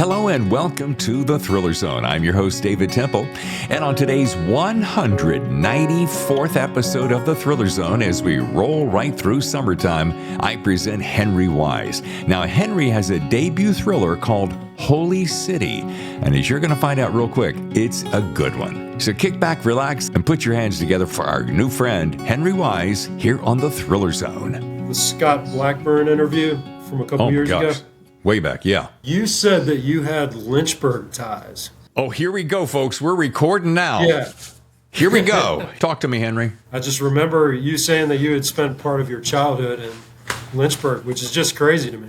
Hello and welcome to the Thriller Zone. I'm your host, David Temple. And on today's 194th episode of the Thriller Zone, as we roll right through summertime, I present Henry Wise. Now, Henry has a debut thriller called Holy City. And as you're going to find out real quick, it's a good one. So kick back, relax, and put your hands together for our new friend, Henry Wise, here on the Thriller Zone. The Scott Blackburn interview from a couple years ago. Way back, yeah. You said that you had Lynchburg ties. Oh, here we go, folks. We're recording now. Yeah. Here we go. Talk to me, Henry. I just remember you saying that you had spent part of your childhood in Lynchburg, which is just crazy to me.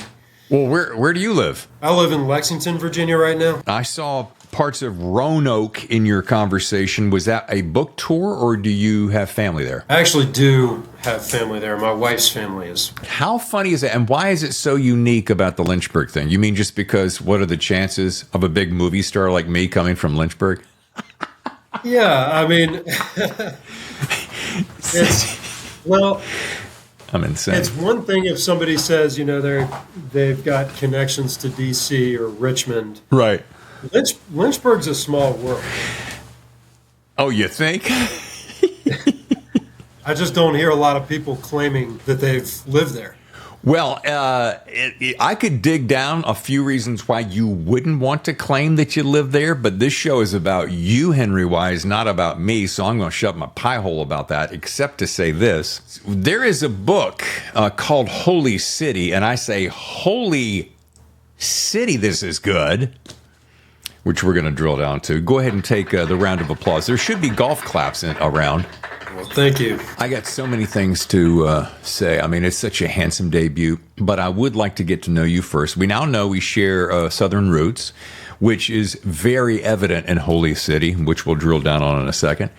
Well, where do you live? I live in Lexington, Virginia right now. I saw parts of Roanoke in your conversation. Was that a book tour, or do you have family there? I actually do have family there. My wife's family is. How funny is it, and why is it so unique about the Lynchburg thing? You mean just because what are the chances of a big movie star like me coming from Lynchburg? Yeah, I mean, well, I'm insane. It's one thing if somebody says, you know, they've got connections to D.C. or Richmond. Right. Lynchburg's a small world. Oh, you think? I just don't hear a lot of people claiming that they've lived there. Well, I could dig down a few reasons why you wouldn't want to claim that you live there, but this show is about you, Henry Wise, not about me, so I'm going to shut my pie hole about that, except to say this. There is a book called Holy City, and I say, Holy City, this is good, which we're going to drill down to. Go ahead and take the round of applause. There should be golf claps around. Well, thank you. I got so many things to say. I mean, it's such a handsome debut, but I would like to get to know you first. We now know we share Southern roots, which is very evident in Holy City, which we'll drill down on in a second.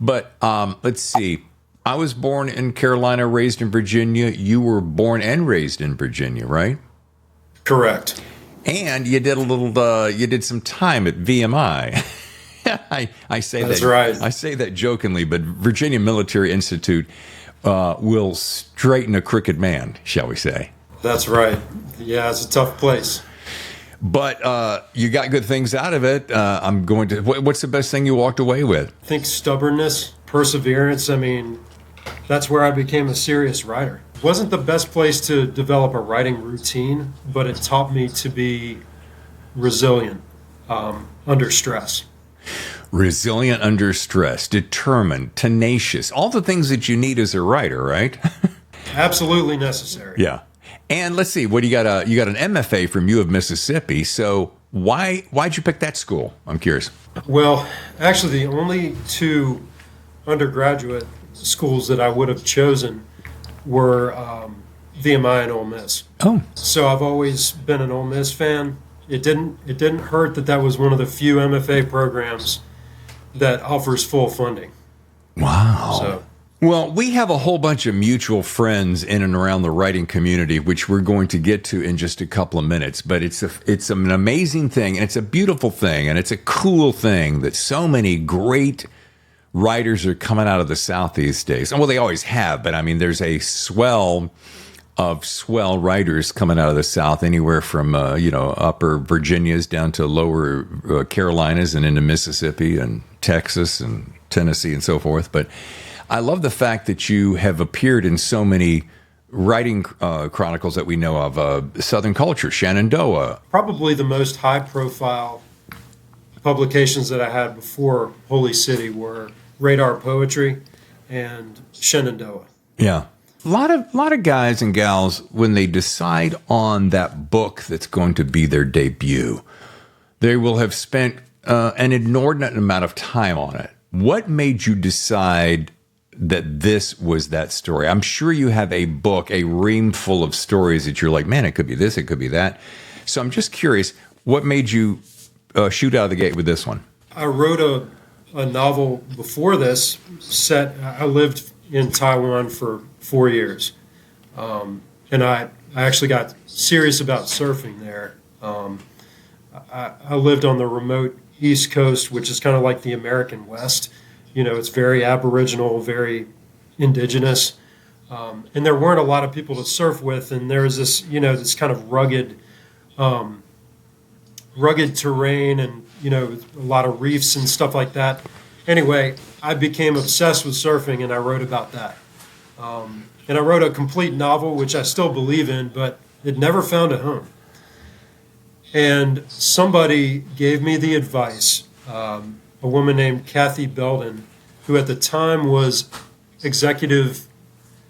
But let's see. I was born in Carolina, raised in Virginia. You were born and raised in Virginia, right? Correct. And you did you did some time at VMI. I say that's that. Right. I say that jokingly, but Virginia Military Institute will straighten a crooked man, shall we say? That's right. Yeah, it's a tough place. But you got good things out of it. I'm going to. What's the best thing you walked away with? I think stubbornness, perseverance. I mean, that's where I became a serious writer. It wasn't the best place to develop a writing routine, but it taught me to be resilient under stress. Resilient under stress, determined, tenacious, all the things that you need as a writer, right? Absolutely necessary. Yeah. And let's see, what do you got? You got an MFA from U of Mississippi. So why'd you pick that school? I'm curious. Well, actually, the only two undergraduate schools that I would have chosen were VMI and Ole Miss. Oh. So I've always been an Ole Miss fan. It didn't hurt that was one of the few MFA programs that offers full funding. Wow. So, well, we have a whole bunch of mutual friends in and around the writing community, which we're going to get to in just a couple of minutes. But it's an amazing thing, and it's a beautiful thing, and it's a cool thing that so many great writers are coming out of the South these days. Well, they always have, but I mean, there's a swell of swell writers coming out of the South, anywhere from upper Virginias down to lower Carolinas and into Mississippi and Texas and Tennessee and so forth. But I love the fact that you have appeared in so many writing chronicles that we know of. Southern Culture, Shenandoah. Probably the most high-profile publications that I had before Holy City were Radar Poetry and Shenandoah. Yeah. A lot of guys and gals, when they decide on that book that's going to be their debut, they will have spent an inordinate amount of time on it. What made you decide that this was that story? I'm sure you have a book, a ream full of stories that you're like, man, it could be this, it could be that. So I'm just curious, what made you shoot out of the gate with this one? I wrote a novel before this I lived in Taiwan for 4 years. And I actually got serious about surfing there. I lived on the remote East Coast, which is kind of like the American West. You know, it's very Aboriginal, very indigenous. And there weren't a lot of people to surf with. And there was this, this kind of rugged rugged terrain and, a lot of reefs and stuff like that. Anyway, I became obsessed with surfing, and I wrote about that. And I wrote a complete novel, which I still believe in, but it never found a home. And somebody gave me the advice, a woman named Kathy Belden, who at the time was executive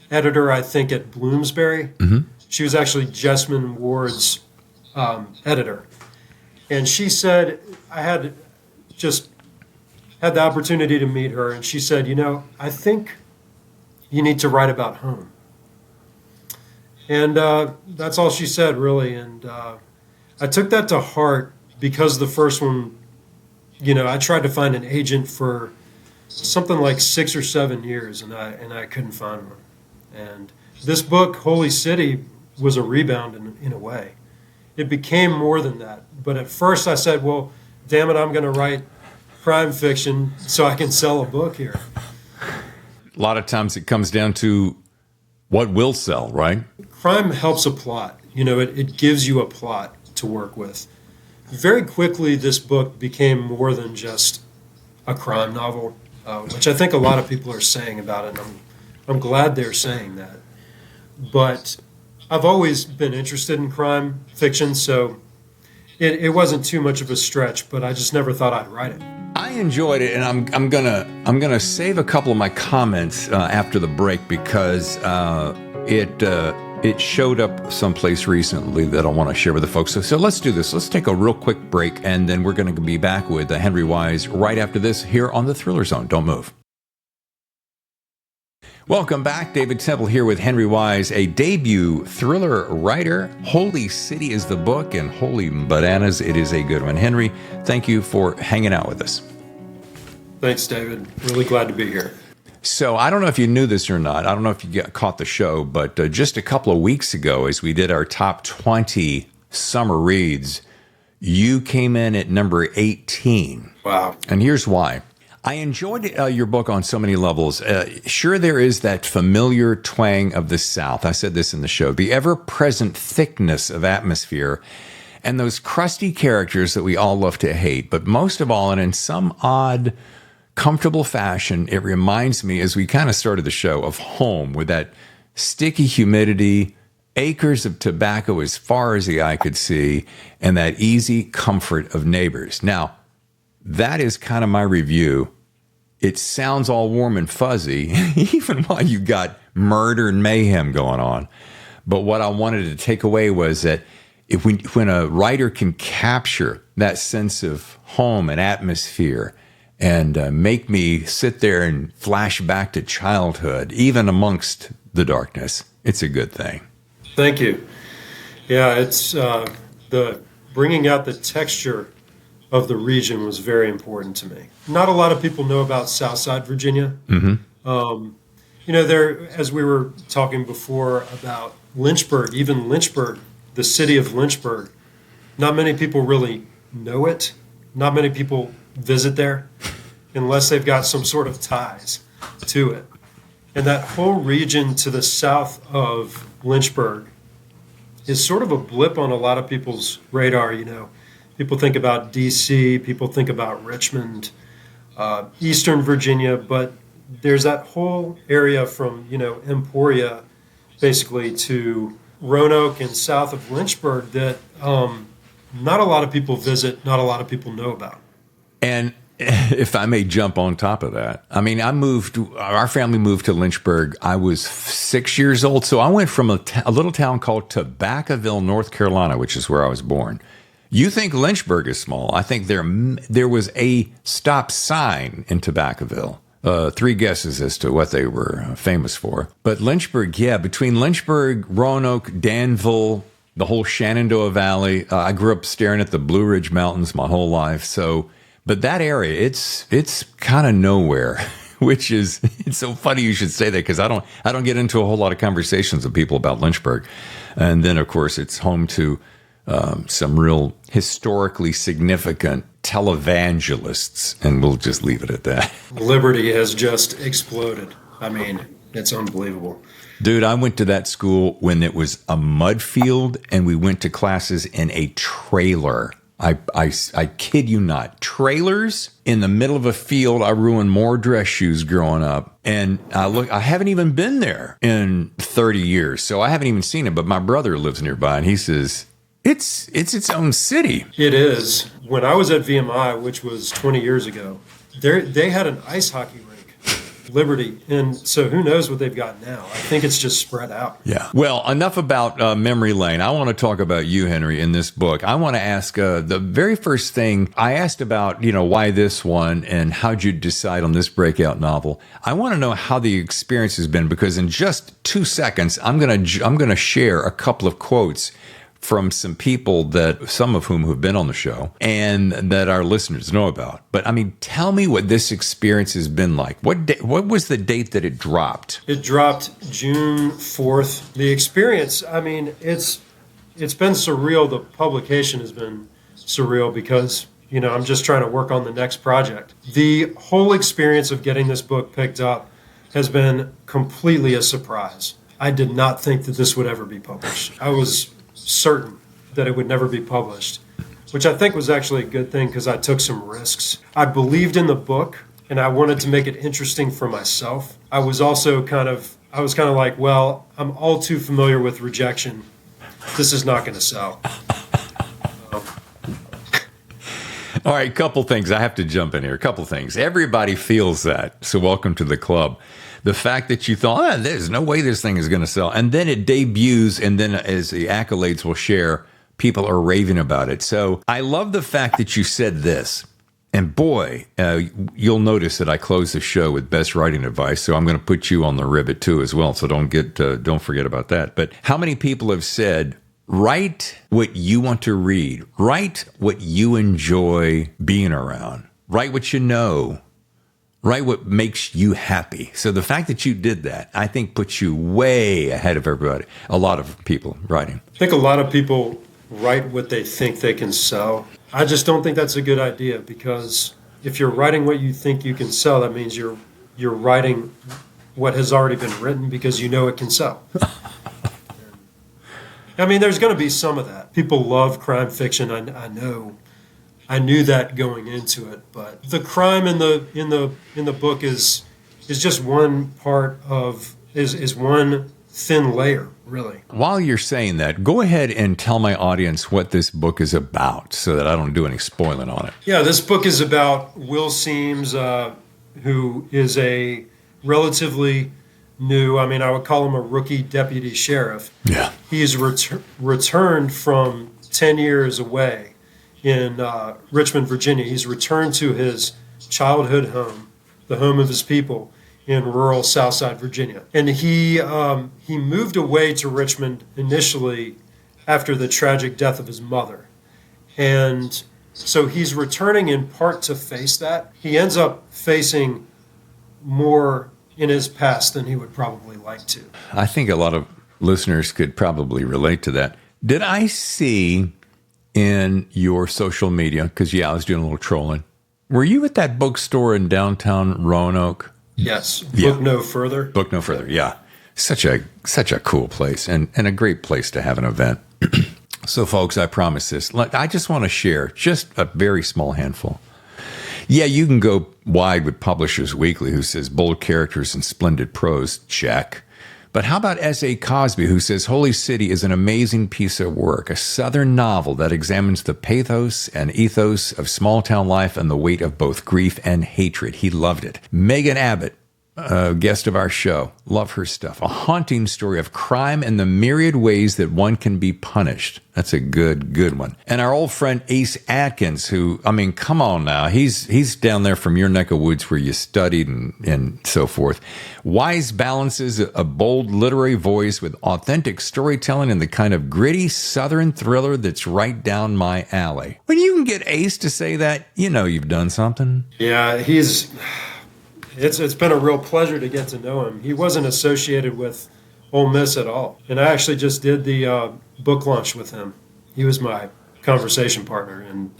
editor, I think, at Bloomsbury. Mm-hmm. She was actually Jessamine Ward's editor. And she said, I had the opportunity to meet her, and she said, I think you need to write about home. And that's all she said, really. And I took that to heart because the first one, I tried to find an agent for something like 6 or 7 years, and I couldn't find one. And this book, Holy City, was a rebound in a way. It became more than that. But at first I said, well, damn it, I'm going to write crime fiction so I can sell a book here. A lot of times it comes down to what will sell, right? Crime helps a plot. It gives you a plot to work with. Very quickly, this book became more than just a crime novel, which I think a lot of people are saying about it, and I'm glad they're saying that. But I've always been interested in crime fiction, so it wasn't too much of a stretch, but I just never thought I'd write it. I enjoyed it, and I'm gonna save a couple of my comments after the break because it showed up someplace recently that I want to share with the folks. So let's do this. Let's take a real quick break, and then we're going to be back with Henry Wise right after this here on the Thriller Zone. Don't move. Welcome back. David Temple here with Henry Wise, a debut thriller writer. Holy City is the book, and holy bananas, it is a good one. Henry, thank you for hanging out with us. Thanks, David. Really glad to be here. So I don't know if you knew this or not. I don't know if you caught the show, but just a couple of weeks ago, as we did our top 20 summer reads, you came in at number 18. Wow. And here's why. I enjoyed your book on so many levels. Sure, there is that familiar twang of the South. I said this in the show. The ever-present thickness of atmosphere and those crusty characters that we all love to hate. But most of all, and in some odd, comfortable fashion, it reminds me, as we kind of started the show, of home with that sticky humidity, acres of tobacco as far as the eye could see, and that easy comfort of neighbors. Now, that is kind of my review. It sounds all warm and fuzzy, even while you got murder and mayhem going on. But what I wanted to take away was that when a writer can capture that sense of home and atmosphere and make me sit there and flash back to childhood, even amongst the darkness, it's a good thing. Thank you. Yeah, it's the bringing out the texture of the region was very important to me. Not a lot of people know about Southside Virginia. Mm-hmm. There, as we were talking before about Lynchburg, even Lynchburg, the city of Lynchburg, not many people really know it. Not many people visit there unless they've got some sort of ties to it. And that whole region to the south of Lynchburg is sort of a blip on a lot of people's radar, People think about D.C., people think about Richmond, Eastern Virginia, but there's that whole area from, Emporia, basically, to Roanoke and south of Lynchburg that not a lot of people visit, not a lot of people know about. And if I may jump on top of that, I mean, our family moved to Lynchburg. I was 6 years old, so I went from a little town called Tobaccoville, North Carolina, which is where I was born. You think Lynchburg is small. I think there was a stop sign in Tobaccoville. 3 guesses as to what they were famous for. But Lynchburg, yeah, between Lynchburg, Roanoke, Danville, the whole Shenandoah Valley. I grew up staring at the Blue Ridge Mountains my whole life. But that area, it's kind of nowhere, which is, it's so funny you should say that because I don't get into a whole lot of conversations with people about Lynchburg. And then, of course, it's home to some real historically significant televangelists, and we'll just leave it at that. Liberty has just exploded. I mean, it's unbelievable. Dude, I went to that school when it was a mud field, and we went to classes in a trailer. I kid you not. Trailers in the middle of a field. I ruined more dress shoes growing up. And I haven't even been there in 30 years. So I haven't even seen it. But my brother lives nearby and he says, it's its own city. It is. When I was at VMI, which was 20 years ago, they had an ice hockey rink, Liberty. And so who knows what they've got now. I think it's just spread out. Yeah. Well, enough about memory lane. I want to talk about you, Henry, in this book. I want to ask the very first thing I asked about, why this one and how'd you decide on this breakout novel? I want to know how the experience has been, because in just 2 seconds, I'm going to share a couple of quotes from some people some of whom have been on the show and that our listeners know about. But I mean, tell me what this experience has been like. What was the date that it dropped? It dropped June 4th. The experience, I mean, it's been surreal. The publication has been surreal because, I'm just trying to work on the next project. The whole experience of getting this book picked up has been completely a surprise. I did not think that this would ever be published. I was certain that it would never be published, which I think was actually a good thing because I took some risks. I believed in the book and I wanted to make it interesting for myself. I was also kind of like, well, I'm all too familiar with rejection. This is not going to sell. All right, couple things. I have to jump in here. A couple things. Everybody feels that. So welcome to the club. The fact that you thought, there's no way this thing is going to sell. And then it debuts, and then as the accolades will share, people are raving about it. So I love the fact that you said this. And boy, you'll notice that I close the show with best writing advice. So I'm going to put you on the ribbit too as well. So don't forget about that. But how many people have said, write what you want to read. Write what you enjoy being around. Write what you know. Write what makes you happy. So the fact that you did that, I think, puts you way ahead of everybody. A lot of people writing. I think a lot of people write what they think they can sell. I just don't think that's a good idea, because if you're writing what you think you can sell, that means you're writing what has already been written because it can sell. I mean, there's going to be some of that. People love crime fiction. I know. I knew that going into it, but the crime in the book is just one part of is one thin layer, really. While you're saying that, go ahead and tell my audience what this book is about, so that I don't do any spoiling on it. Yeah, this book is about Will Seams, who is a relatively new, I would call him a rookie deputy sheriff. Yeah, he's returned from 10 years away in Richmond, Virginia. He's returned to his childhood home, the home of his people in rural Southside Virginia. And he moved away to Richmond initially after the tragic death of his mother. And so he's returning in part to face that. He ends up facing more in his past than he would probably like to. I think a lot of listeners could probably relate to that. Did I see in your social media, because I was doing a little trolling, were you at that bookstore in downtown Roanoke? Yes. Book No Further. Book No Further, yeah. Such a cool place and a great place to have an event. So folks, I promise this. I just want to share just a very small handful. Yeah, you can go wide with Publishers Weekly, who says bold characters and splendid prose, check. But how about S.A. Cosby, who says Holy City is an amazing piece of work, a Southern novel that examines the pathos and ethos of small-town life and the weight of both grief and hatred. He loved it. Megan Abbott, a guest of our show, love her stuff. A haunting story of crime and the myriad ways that one can be punished. That's a good one. And our old friend Ace Atkins, who, come on now, he's down there from your neck of woods where you studied and so forth. Wise balances a bold literary voice with authentic storytelling and the kind of gritty Southern thriller that's right down my alley. When you can get Ace to say that, you've done something. Yeah, It's been a real pleasure to get to know him. He wasn't associated with Ole Miss at all. And I actually just did the book launch with him. He was my conversation partner in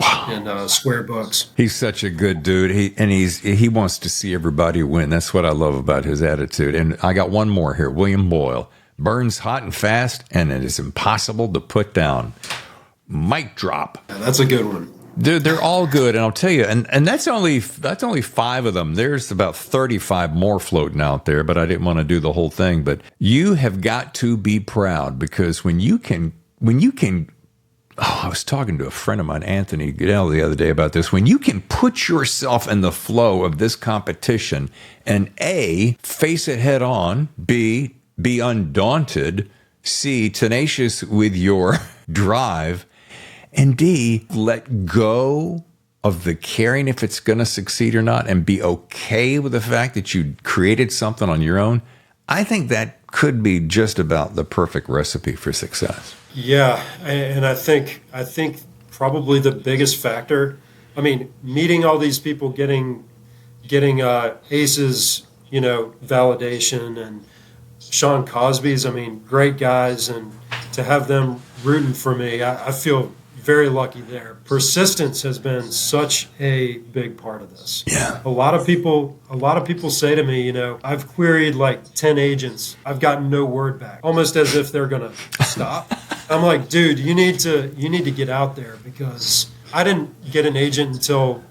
Square Books. He's such a good dude. He wants to see everybody win. That's what I love about his attitude. And I got one more here. William Boyle. Burns hot and fast, and it is impossible to put down. mic drop. Yeah, that's a good one. They're all good, and I'll tell you, and that's only 5 of them. There's about 35 more floating out there, but I didn't want to do the whole thing. But you have got to be proud, because when you can. Oh, I was talking to a friend of mine, Anthony Goodell, the other day about this. When you can put yourself in the flow of this competition and A, face it head on, B, be undaunted, C, tenacious with your drive, and D, let go of the caring if it's going to succeed or not, and be okay with the fact that you created something on your own, I think that could be just about the perfect recipe for success. Yeah, and I think probably the biggest factor. I mean, meeting all these people, getting ACEs, validation, and Sean Cosby's. I mean, great guys, and to have them rooting for me, I feel very lucky there. Persistence has been such a big part of this. Yeah. A lot of people say to me, I've queried like 10 agents. I've gotten no word back, almost as if they're going to stop. I'm like, dude, you need to get out there, because I didn't get an agent until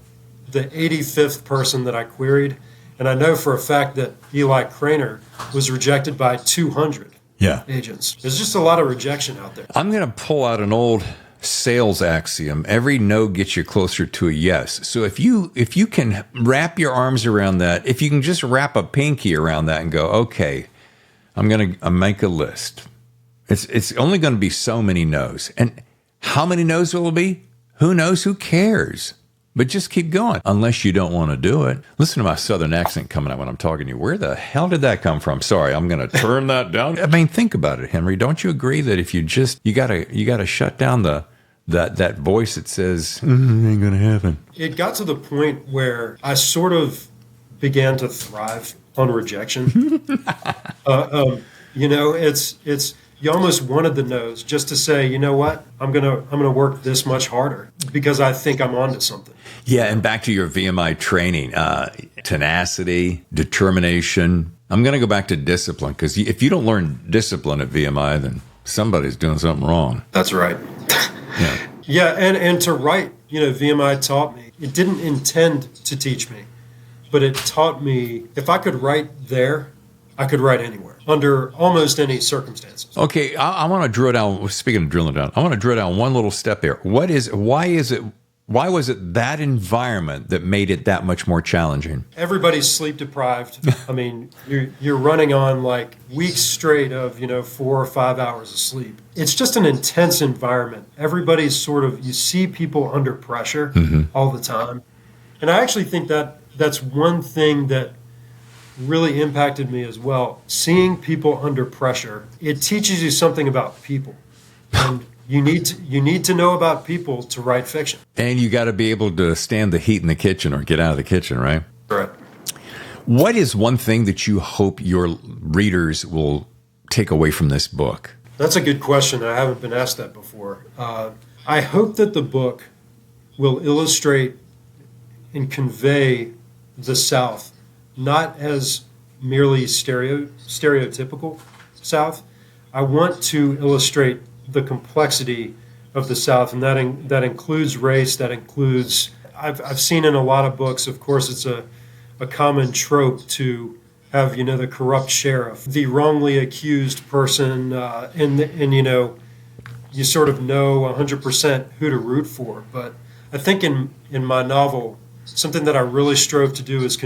the 85th person that I queried. And I know for a fact that Eli Craner was rejected by 200 agents. There's just a lot of rejection out there. I'm going to pull out an old sales axiom. Every no gets you closer to a yes. So if you can wrap your arms around that, if you can just wrap a pinky around that and go, okay, I'm going to make a list. It's only going to be so many no's. And how many no's will it be? Who knows? Who cares? But just keep going, unless you don't want to do it. Listen to my southern accent coming out when I'm talking to you. Where the hell did that come from? Sorry, I'm going to turn that down. I mean, think about it, Henry. Don't you agree that if you gotta shut down that voice that says, it ain't going to happen? It got to the point where I sort of began to thrive on rejection. It's you almost wanted the no's just to say, you know what, I'm gonna work this much harder because I think I'm onto something. Yeah, and back to your VMI training, tenacity, determination. I'm going to go back to discipline, because if you don't learn discipline at VMI, then somebody's doing something wrong. That's right. Yeah, and to write, VMI taught me. It didn't intend to teach me, but it taught me if I could write there, I could write anywhere, under almost any circumstances. Okay, I want to drill down. Speaking of drilling down, I want to drill down one little step there. Why was it that environment that made it that much more challenging? Everybody's sleep deprived. I mean, you're running on like weeks straight of 4 or 5 hours of sleep. It's just an intense environment. Everybody's you see people under pressure all the time, and I actually think that's one thing that really impacted me as well. Seeing people under pressure, it teaches you something about people, and you need to know about people to write fiction. And you got to be able to stand the heat in the kitchen or get out of the kitchen, right? Right. What is one thing that you hope your readers will take away from this book? That's a good question. I haven't been asked that before. I hope that the book will illustrate and convey the South, not as merely stereotypical South. I want to illustrate the complexity of the South, and that includes race. That includes. I've seen in a lot of books. Of course, it's a common trope to have the corrupt sheriff, the wrongly accused person, and you sort of know 100% who to root for. But I think in my novel, something that I really strove to do is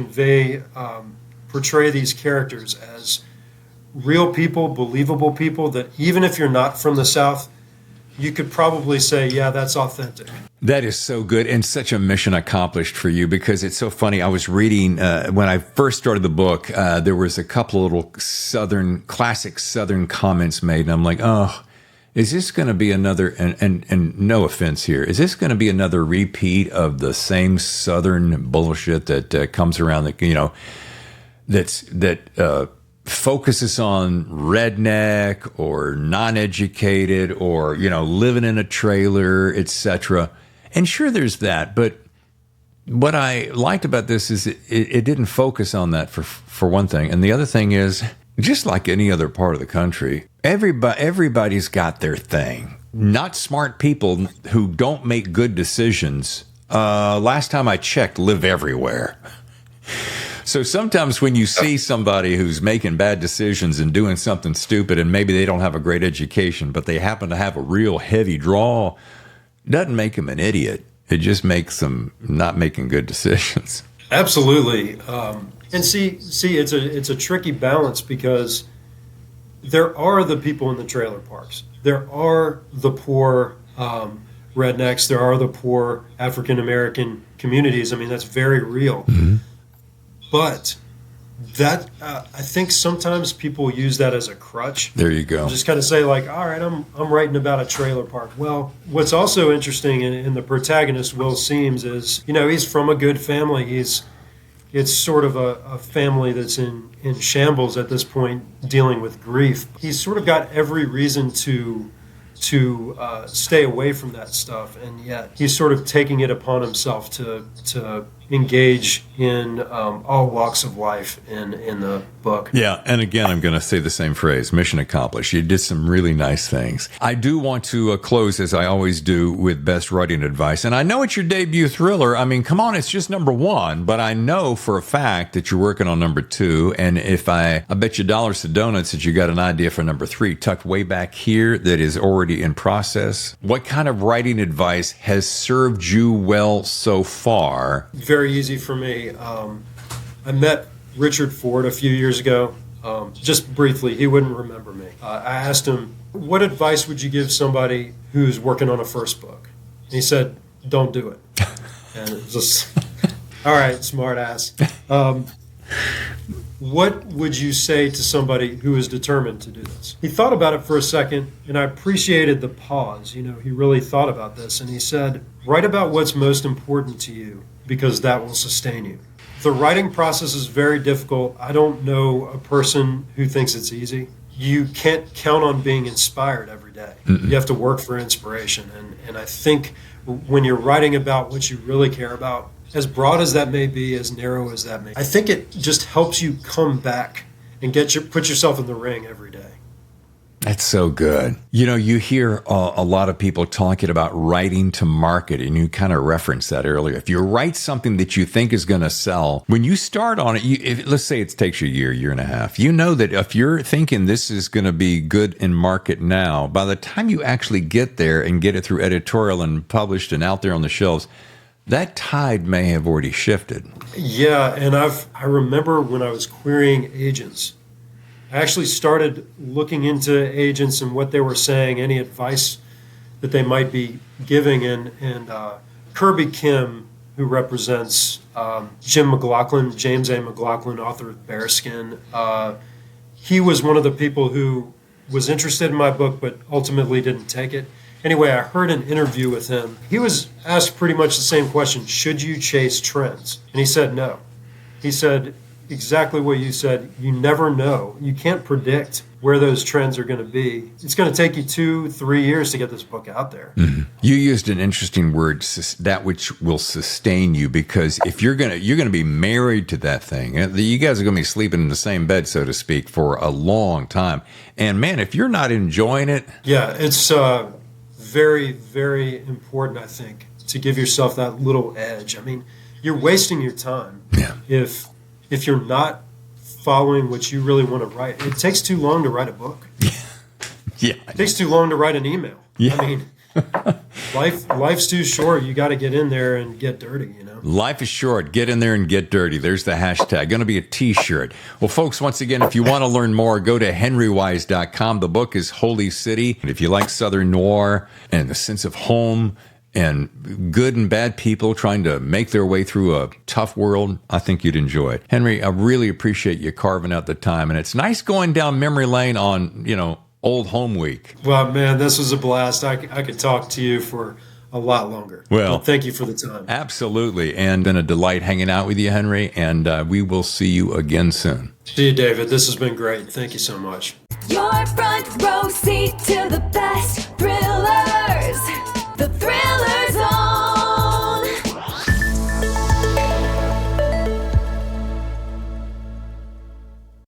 portray these characters as real people, believable people, that even if you're not from the South, you could probably say, yeah, that's authentic. That is so good, and such a mission accomplished for you, because it's so funny. I was reading, when I first started the book, there was a couple of little classic Southern comments made, and I'm like, oh, is this going to be another, and no offense here, is this going to be another repeat of the same Southern bullshit that comes around, that focuses on redneck or non-educated or, living in a trailer, etc. And sure, there's that. But what I liked about this is it didn't focus on that for one thing. And the other thing is, just like any other part of the country, everybody's got their thing. not smart people who don't make good decisions, last time I checked, live everywhere. So sometimes when you see somebody who's making bad decisions and doing something stupid, and maybe they don't have a great education, but they happen to have a real heavy draw, doesn't make them an idiot. It just makes them not making good decisions. Absolutely. And see, it's a tricky balance, because there are the people in the trailer parks. There are the poor rednecks. There are the poor African American communities. I mean, that's very real. Mm-hmm. But that I think sometimes people use that as a crutch. There you go. Just kind of say, like, all right, I'm writing about a trailer park. Well, what's also interesting in the protagonist, Will Seams, is, he's from a good family. It's sort of a family that's in shambles at this point, dealing with grief. He's sort of got every reason to stay away from that stuff, and yet he's sort of taking it upon himself to engage in all walks of life in the book. Yeah, and again, I'm going to say the same phrase, mission accomplished. You did some really nice things. I do want to close, as I always do, with best writing advice. And I know it's your debut thriller. I mean, come on, it's just number 1, but I know for a fact that you're working on number 2. And if I bet you dollars to donuts that you got an idea for number 3 tucked way back here that is already in process. What kind of writing advice has served you well so far? Very easy for me. I met Richard Ford a few years ago. Just briefly, he wouldn't remember me. I asked him, what advice would you give somebody who's working on a first book? And he said, don't do it. And it was just, all right, smart ass. What would you say to somebody who is determined to do this? He thought about it for a second, and I appreciated the pause. He really thought about this, and he said, write about what's most important to you, because that will sustain you. The writing process is very difficult. I don't know a person who thinks it's easy. You can't count on being inspired every day. Mm-mm. You have to work for inspiration. And I think when you're writing about what you really care about, as broad as that may be, as narrow as that may be, I think it just helps you come back and put yourself in the ring every day. That's so good. You hear a lot of people talking about writing to market, and you kind of referenced that earlier. If you write something that you think is going to sell, when you start on it, let's say it takes you a year and a half, that if you're thinking this is going to be good in market now, by the time you actually get there and get it through editorial and published and out there on the shelves, that tide may have already shifted. Yeah, and I remember when I was querying agents, I actually started looking into agents and what they were saying, any advice that they might be giving. And Kirby Kim, who represents James A. McLaughlin, author of Bearskin, he was one of the people who was interested in my book but ultimately didn't take it. Anyway, I heard an interview with him. He was asked pretty much the same question, should you chase trends? And he said no. He said exactly what you said. You never know. You can't predict where those trends are going to be. It's going to take you 2-3 years to get this book out there. Mm-hmm. You used an interesting word, that which will sustain you, because if you're going to be married to that thing, you guys are going to be sleeping in the same bed, so to speak, for a long time. And man, if you're not enjoying it. Yeah, it's very, very important, I think, to give yourself that little edge. I mean, you're wasting your time. Yeah. If you're not following what you really want to write. It takes too long to write a book. Yeah. It takes too long to write an email. Yeah. I mean, life's too short. You got to get in there and get dirty, Life is short. Get in there and get dirty. There's the hashtag. Going to be a T-shirt. Well, folks, once again, if you want to learn more, go to henrywise.com. The book is Holy City. And if you like Southern noir and the sense of home and good and bad people trying to make their way through a tough world, I think you'd enjoy it. Henry, I really appreciate you carving out the time. And it's nice going down memory lane on, Old Home Week. Well, man, this was a blast. I could talk to you for a lot longer. Well, thank you for the time. Absolutely. And been a delight hanging out with you, Henry. And we will see you again soon. See you, David. This has been great. Thank you so much. Your front row seat to the best thrillers. The Thriller